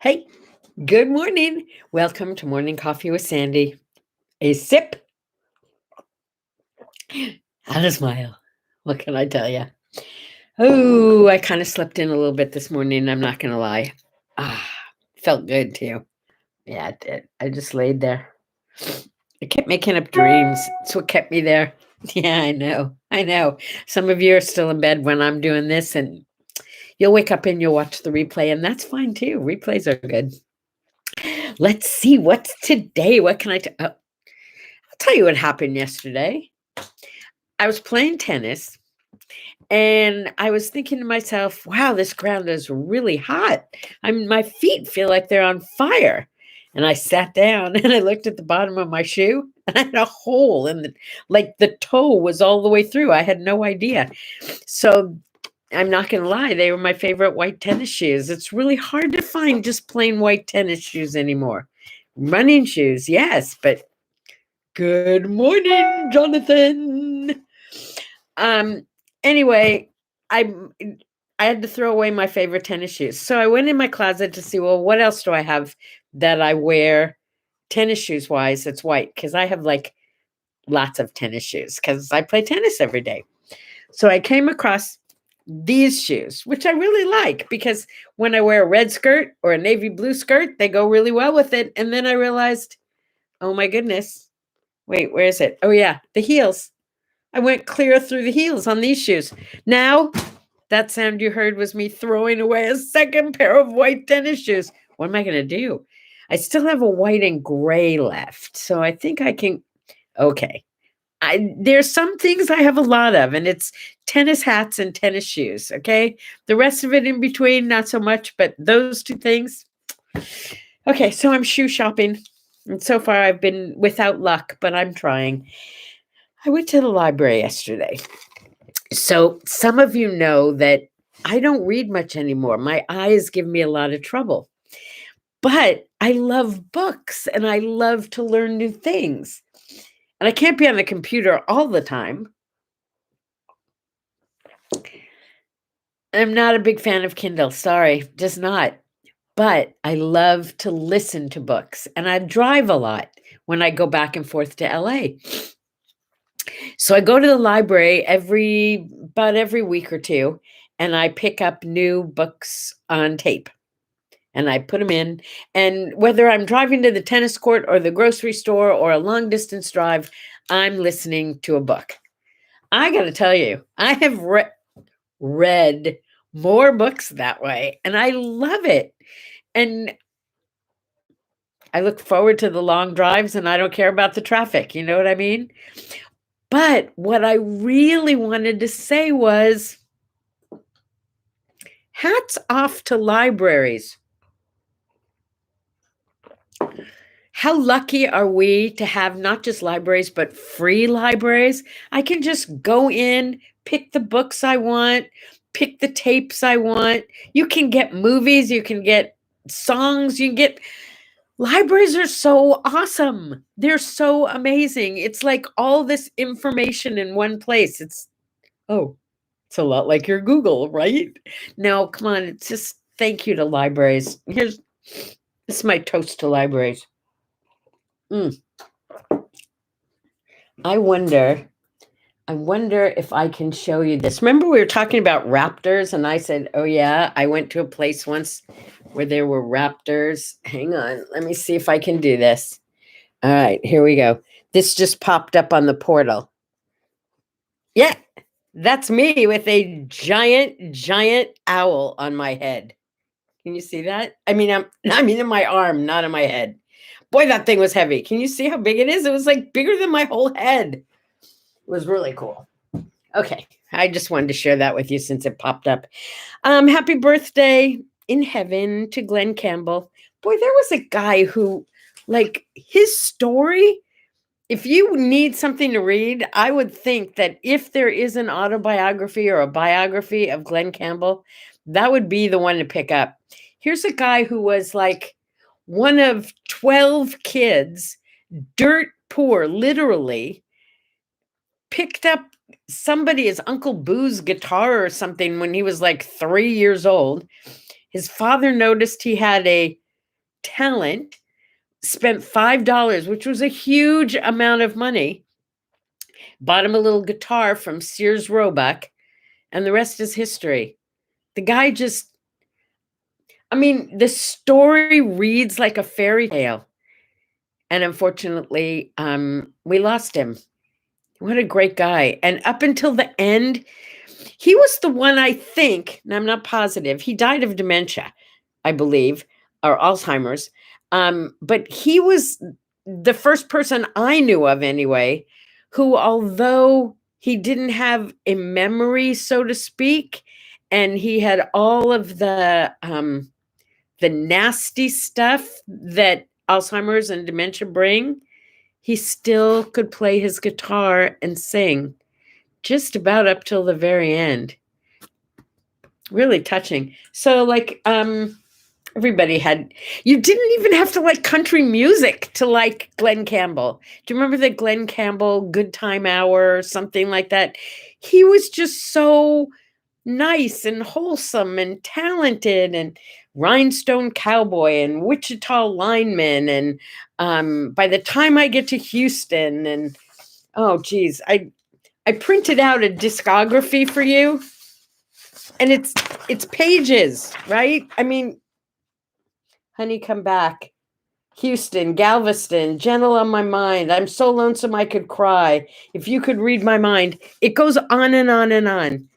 Hey, good morning. Welcome to Morning Coffee with Sandy. A sip and a smile. What can I tell you? Oh, I kind of slept in a little bit this morning. I'm not going to lie. Ah, felt good too. Yeah, it did. I just laid there. I kept making up dreams. It's what kept me there. Yeah, I know. I know. Some of you are still in bed when I'm doing this, and you'll wake up and you'll watch the replay, and that's fine too. Replays are good. Let's see what's today. What can I I'll tell you what happened yesterday. I was playing tennis and I was thinking to myself, wow, this ground is really hot. My feet feel like they're on fire. And I sat down and I looked at the bottom of my shoe and I had a hole in the toe was all the way through. I had no idea. So I'm not going to lie, they were my favorite white tennis shoes. It's really hard to find just plain white tennis shoes anymore. Running shoes, yes, but good morning, Jonathan. Um, anyway, I I had to throw away my favorite tennis shoes. So I went in my closet to see, well, what else do I have that I wear tennis shoes wise that's white? Because I have like lots of tennis shoes because I play tennis every day. So I came across these shoes, which I really like because when I wear a red skirt or a navy blue skirt, they go really well with it. And then I realized, oh my goodness, wait, where is it? Oh yeah, the heels. I went clear through the heels on these shoes. Now, that sound you heard was me throwing away a second pair of white tennis shoes. What am I going to do? I still have a white and gray left. So I think I can. Okay. There's some things I have a lot of, and it's tennis hats and tennis shoes. Okay. The rest of it in between, not so much, but those two things. Okay. So I'm shoe shopping. And so far I've been without luck, but I'm trying. I went to the library yesterday. So some of you know that I don't read much anymore. My eyes give me a lot of trouble. But I love books and I love to learn new things. And I can't be on the computer all the time. I'm not a big fan of Kindle. Sorry, just not. But I love to listen to books and I drive a lot when I go back and forth to LA. So I go to the library about every week or two, and I pick up new books on tape. And I put them in. And whether I'm driving to the tennis court or the grocery store or a long distance drive, I'm listening to a book. I got to tell you, I have read more books that way, and I love it. And I look forward to the long drives, and I don't care about the traffic. You know what I mean? But what I really wanted to say was hats off to libraries. How lucky are we to have not just libraries, but free libraries? I can just go in, pick the books I want, pick the tapes I want. You can get movies, you can get songs, you can get. Libraries are so awesome. They're so amazing. It's like all this information in one place. Oh, it's a lot like your Google, right? No, come on. It's just thank you to libraries. This is my toast to libraries. Mm. I wonder if I can show you this. Remember we were talking about raptors and I said, oh yeah, I went to a place once where there were raptors. Hang on. Let me see if I can do this. All right, here we go. This just popped up on the portal. Yeah, that's me with a giant owl on my head. Can you see that? I mean, in my arm, not on my head. Boy, that thing was heavy. Can you see how big it is? It was like bigger than my whole head. It was really cool. Okay, I just wanted to share that with you since it popped up. Happy birthday in heaven to Glenn Campbell. Boy, there was a guy who, like, his story. If you need something to read, I would think that if there is an autobiography or a biography of Glenn Campbell, that would be the one to pick up. Here's a guy who was like one of 12 kids, dirt poor, literally, picked up his Uncle Boo's guitar or something when he was like 3 years old. His father noticed he had a talent, spent $5, which was a huge amount of money, bought him a little guitar from Sears Roebuck, and the rest is history. The guy just, I mean, the story reads like a fairy tale. And unfortunately, we lost him. What a great guy. And up until the end, he was the one, I think, and I'm not positive, he died of dementia, I believe, or Alzheimer's. But he was the first person I knew of anyway, who, although he didn't have a memory, so to speak, and he had all of the nasty stuff that Alzheimer's and dementia bring, he still could play his guitar and sing just about up till the very end. Really touching. So like everybody had, you didn't even have to like country music to like Glenn Campbell. Do you remember the Glenn Campbell Good Time Hour or something like that? He was just so nice and wholesome and talented, and Rhinestone Cowboy and Wichita Lineman, and by the time I get to Houston, and oh geez, I printed out a discography for you, and it's pages, right? I mean, Honey Come Back, Houston, Galveston, Gentle on My Mind, I'm So Lonesome I Could Cry, If You Could Read My Mind. It goes on and on and on.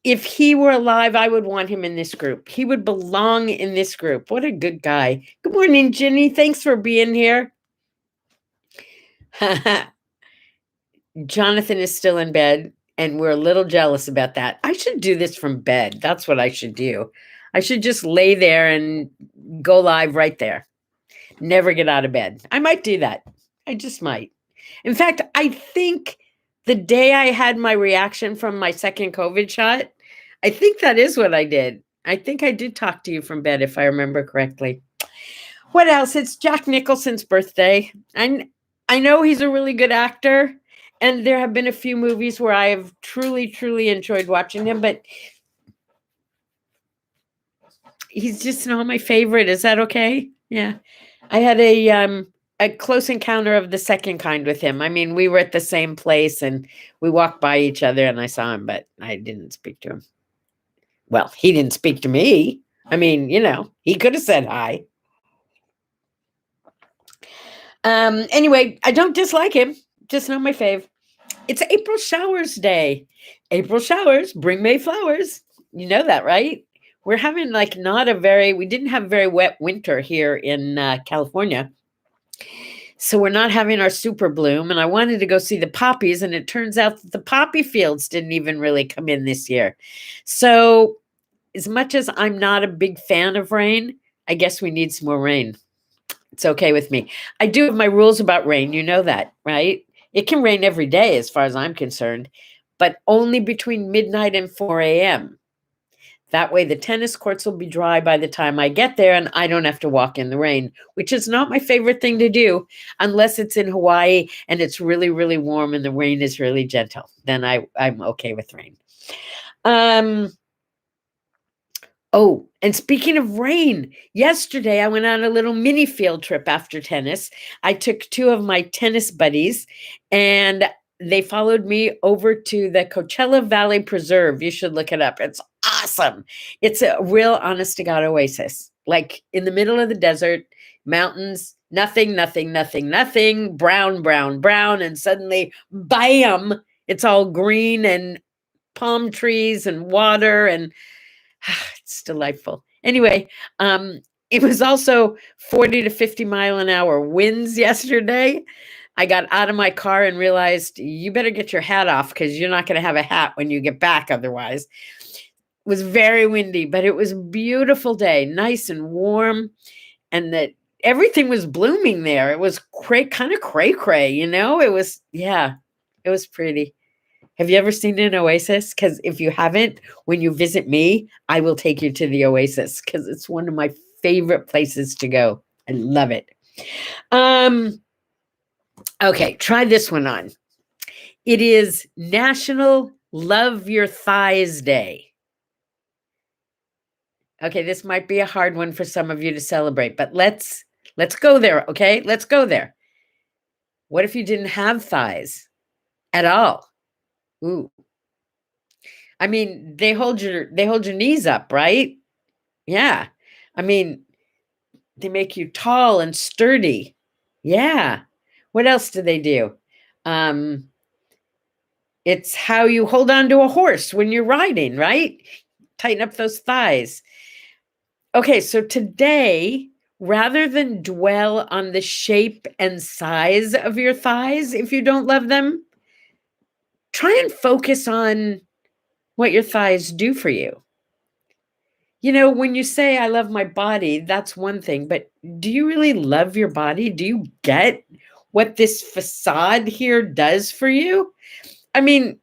If he were alive, I would want him in this group. He would belong in this group. What a good guy. Good morning, Ginny. Thanks for being here. Jonathan is still in bed, and we're a little jealous about that. I should do this from bed. That's what I should do. I should just lay there and go live right there. Never get out of bed. I might do that. I just might. In fact, I think the day I had my reaction from my second COVID shot, I think that is what I did. I think I did talk to you from bed, if I remember correctly. What else? It's Jack Nicholson's birthday. And I know he's a really good actor, and there have been a few movies where I have truly, truly enjoyed watching him, but he's just not my favorite. Is that okay? Yeah. I had a close encounter of the second kind with him. I mean, we were at the same place and we walked by each other and I saw him, but I didn't speak to him. Well, he didn't speak to me. I mean, you know, he could have said hi. Anyway, I don't dislike him. Just not my fave. It's April Showers Day. April showers bring May flowers. You know that, right? We're having like we didn't have a very wet winter here in California. So we're not having our super bloom, and I wanted to go see the poppies, and it turns out that the poppy fields didn't even really come in this year. So as much as I'm not a big fan of rain, I guess we need some more rain. It's okay with me. I do have my rules about rain. You know that, right? It can rain every day as far as I'm concerned, but only between midnight and 4 a.m. That way the tennis courts will be dry by the time I get there and I don't have to walk in the rain, which is not my favorite thing to do unless it's in Hawaii and it's really, really warm and the rain is really gentle. Then I'm okay with rain. Oh, and speaking of rain, yesterday I went on a little mini field trip after tennis. I took two of my tennis buddies and they followed me over to the Coachella Valley Preserve. You should look it up. It's awesome. It's a real honest to God oasis, like in the middle of the desert, mountains, nothing, nothing, nothing, nothing, brown, brown, brown. And suddenly, bam, it's all green and palm trees and water, and it's delightful. Anyway, it was also 40 to 50 mile an hour winds yesterday. I got out of my car and realized you better get your hat off because you're not going to have a hat when you get back otherwise. It was very windy, but it was a beautiful day, nice and warm, and that everything was blooming there. It was kind of cray-cray, you know? It was pretty. Have you ever seen an oasis? Because if you haven't, when you visit me, I will take you to the oasis because it's one of my favorite places to go. I love it. Okay, try this one on. It is National Love Your Thighs Day. Okay, this might be a hard one for some of you to celebrate, but let's go there, okay? Let's go there. What if you didn't have thighs at all? Ooh. I mean, they hold your knees up, right? Yeah. I mean, they make you tall and sturdy. Yeah. What else do they do? Um, it's how you hold on to a horse when you're riding, right? Tighten up those thighs. Okay, so today, rather than dwell on the shape and size of your thighs if you don't love them, try and focus on what your thighs do for you. You know, when you say, I love my body, that's one thing, but do you really love your body? Do you get what this facade here does for you? I mean,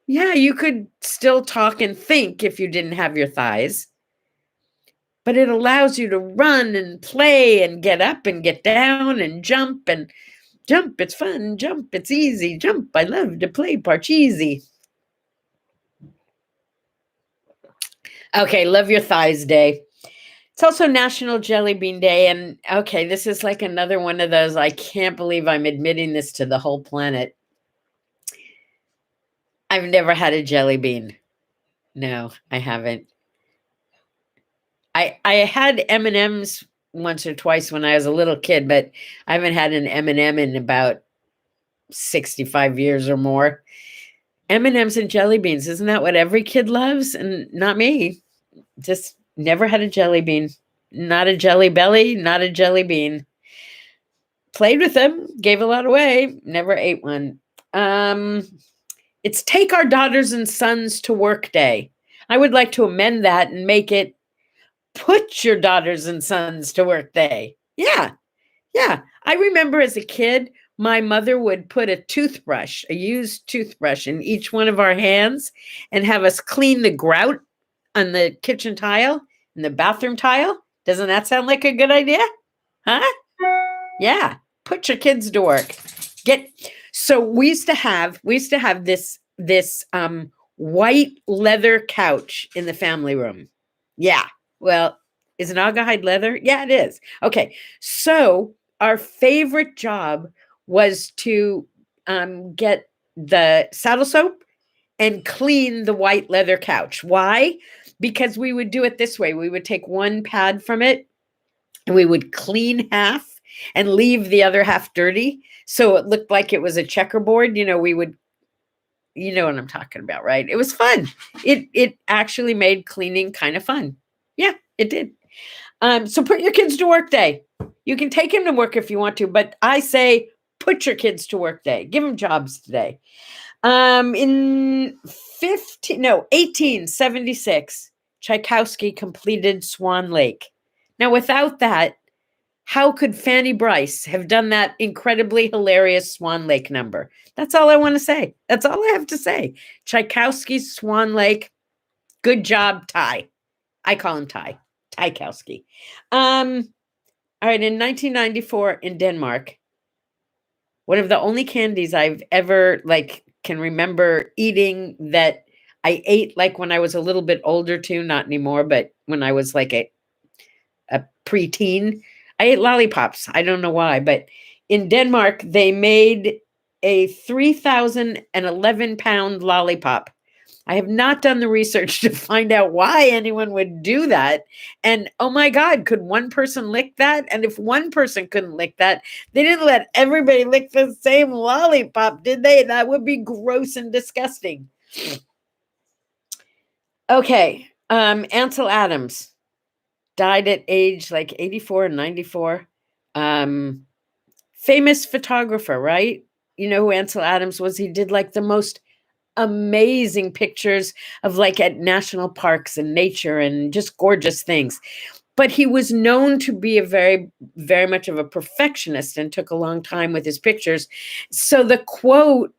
yeah, you could still talk and think if you didn't have your thighs, but it allows you to run and play and get up and get down and jump and jump. It's fun. Jump. It's easy. Jump. I love to play Parcheesi. Okay, love your thighs day. It's also National Jelly Bean Day. And okay, this is like another one of those, I can't believe I'm admitting this to the whole planet. I've never had a jelly bean. No, I haven't. I had M&Ms once or twice when I was a little kid, but I haven't had an M&M in about 65 years or more. M&Ms and jelly beans, isn't that what every kid loves? And not me. Just never had a jelly bean. Not a jelly belly, not a jelly bean. Played with them, gave a lot away, never ate one. It's Take Our Daughters and Sons to Work Day. I would like to amend that and make it Put Your Daughters and Sons to Work Day. Yeah, yeah. I remember as a kid, my mother would put a toothbrush, a used toothbrush, in each one of our hands and have us clean the grout on the kitchen tile and the bathroom tile. Doesn't that sound like a good idea? Huh? Yeah. Put your kids to work. So we used to have this white leather couch in the family room. Yeah. Well, is it Naugahyde leather? Yeah, it is. Okay. So our favorite job was to get the saddle soap and clean the white leather couch. Why? Because we would do it this way. We would take one pad from it and we would clean half and leave the other half dirty. So it looked like it was a checkerboard. You know what I'm talking about, right? It was fun. It actually made cleaning kind of fun. Yeah, it did. So put your kids to work day. You can take them to work if you want to, but I say put your kids to work day. Give them jobs today. In 1876, Tchaikovsky completed Swan Lake. Now, without that, how could Fanny Brice have done that incredibly hilarious Swan Lake number? That's all I want to say. That's all I have to say. Tchaikovsky's Swan Lake. Good job, Ty. I call him Ty. Tchaikovsky. All right, in 1994 in Denmark, one of the only candies I've ever can remember eating that I ate like when I was a little bit older too, not anymore, but when I was like a preteen, I ate lollipops. I don't know why, but in Denmark, they made a 3,011-pound lollipop. I have not done the research to find out why anyone would do that. And oh my God, could one person lick that? And if one person couldn't lick that, they didn't let everybody lick the same lollipop, did they? That would be gross and disgusting. Okay, Ansel Adams died at age like 84 and 94. Famous photographer, right? You know who Ansel Adams was? He did like the most amazing pictures of like at national parks and nature and just gorgeous things. But he was known to be a very, very much of a perfectionist and took a long time with his pictures. So the quote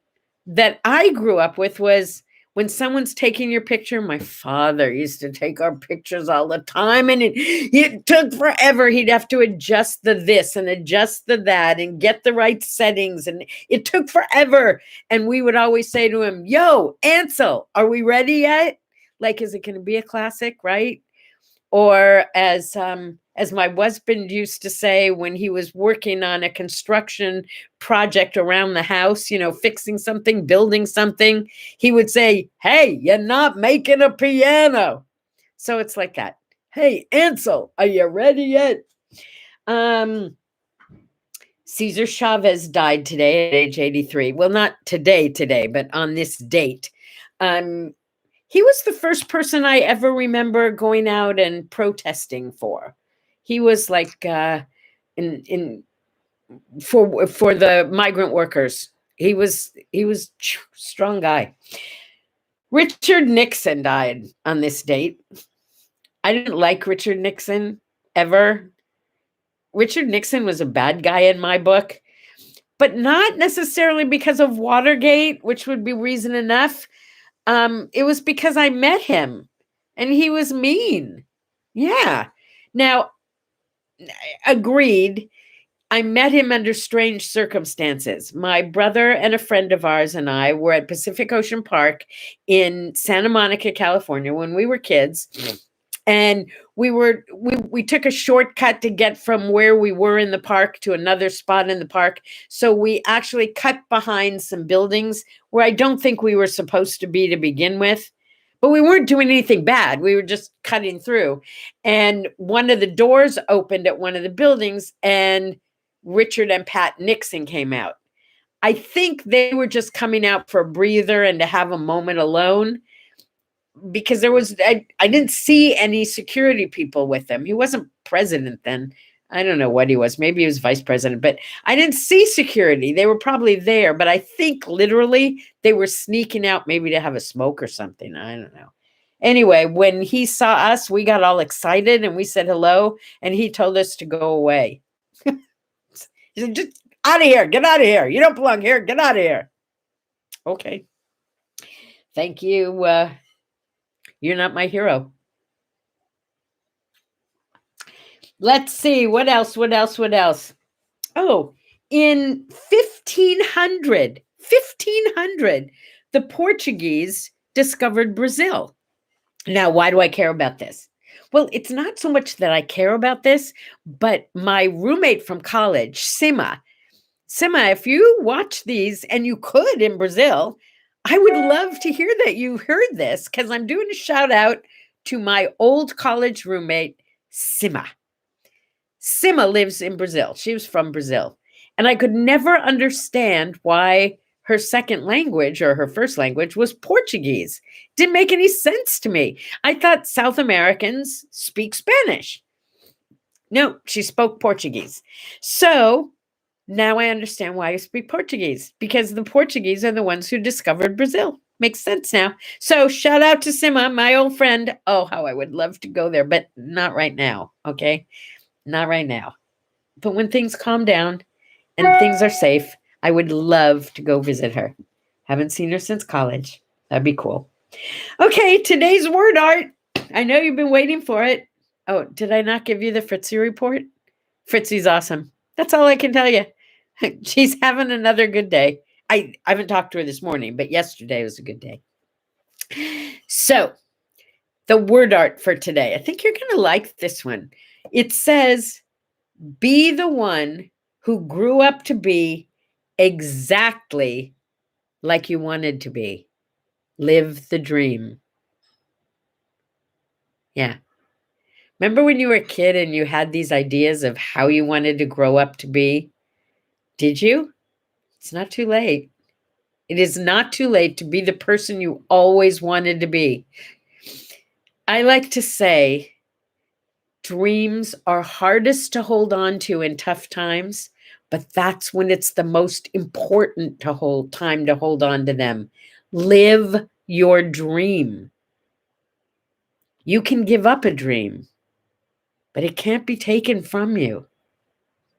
that I grew up with was, when someone's taking your picture, my father used to take our pictures all the time, and it took forever. He'd have to adjust the this and adjust the that and get the right settings, and it took forever. And we would always say to him, yo, Ansel, are we ready yet? Like, is it going to be a classic, right? Or as my husband used to say when he was working on a construction project around the house, fixing something, building something, he would say, "Hey, you're not making a piano." So it's like that. "Hey, Ansel, are you ready yet?" Cesar Chavez died today at age 83. Well, not today, but on this date. He was the first person I ever remember going out and protesting for. He was like in for the migrant workers. He was strong guy. Richard Nixon died on this date. I didn't like Richard Nixon ever. Richard Nixon was a bad guy in my book, but not necessarily because of Watergate, which would be reason enough. It was because I met him and he was mean. Yeah. Now, agreed. I met him under strange circumstances. My brother and a friend of ours and I were at Pacific Ocean Park in Santa Monica, California when we were kids. And we took a shortcut to get from where we were in the park to another spot in the park. So we actually cut behind some buildings where I don't think we were supposed to be to begin with. But we weren't doing anything bad. We were just cutting through. And one of the doors opened at one of the buildings and Richard and Pat Nixon came out. I think they were just coming out for a breather and to have a moment alone, because I didn't see any security people with him. He wasn't president then. I don't know what he was. Maybe he was vice president, but I didn't see security. They were probably there, but I think literally they were sneaking out maybe to have a smoke or something. I don't know. Anyway, when he saw us, we got all excited and we said hello, and he told us to go away. He said, "Just out of here. Get out of here. You don't belong here. Get out of here." Okay. Thank you. You're not my hero. Let's see. What else? Oh, in 1500, the Portuguese discovered Brazil. Now, why do I care about this? Well, it's not so much that I care about this, but my roommate from college, Sima, if you watch these, and you could in Brazil, I would love to hear that you heard this, because I'm doing a shout out to my old college roommate, Sima. Sima lives in Brazil. She was from Brazil. And I could never understand why her second language or her first language was Portuguese. Didn't make any sense to me. I thought South Americans speak Spanish. No, she spoke Portuguese. So now I understand why I speak Portuguese, because the Portuguese are the ones who discovered Brazil. Makes sense now. So shout out to Sima, my old friend. Oh, how I would love to go there, but not right now. Okay. Not right now. But when things calm down and things are safe, I would love to go visit her. Haven't seen her since college. That'd be cool. Okay, today's word art. I know you've been waiting for it. Oh, did I not give you the Fritzy report? Fritzy's awesome. That's all I can tell you. She's having another good day. I haven't talked to her this morning, but yesterday was a good day. So, the word art for today. I think you're going to like this one. It says, be the one who grew up to be exactly like you wanted to be. Live the dream. Yeah. Remember when you were a kid and you had these ideas of how you wanted to grow up to be? Did you? It's not too late. It is not too late to be the person you always wanted to be. I like to say, dreams are hardest to hold on to in tough times, but that's when it's the most important to hold on to them. Live your dream. You can give up a dream, but it can't be taken from you.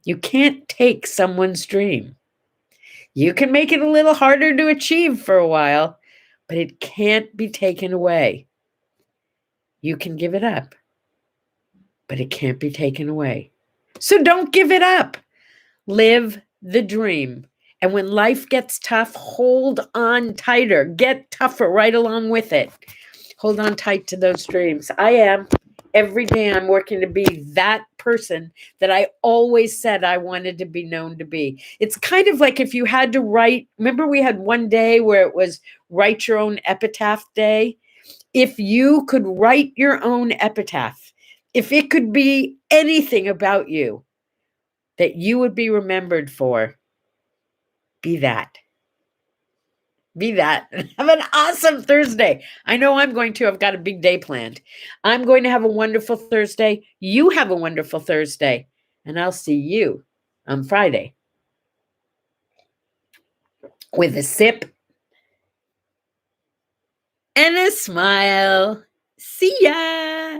You can't take someone's dream. You can make it a little harder to achieve for a while, but it can't be taken away. You can give it up, but it can't be taken away. So don't give it up. Live the dream. And when life gets tough, hold on tighter. Get tougher right along with it. Hold on tight to those dreams. I am. Every day I'm working to be that person that I always said I wanted to be known to be. It's kind of like if you had to write, remember we had one day where it was write your own epitaph day? If you could write your own epitaph, if it could be anything about you that you would be remembered for, be that. Be that. Have an awesome Thursday. I know I'm going to. I've got a big day planned. I'm going to have a wonderful Thursday. You have a wonderful Thursday. And I'll see you on Friday with a sip and a smile. See ya.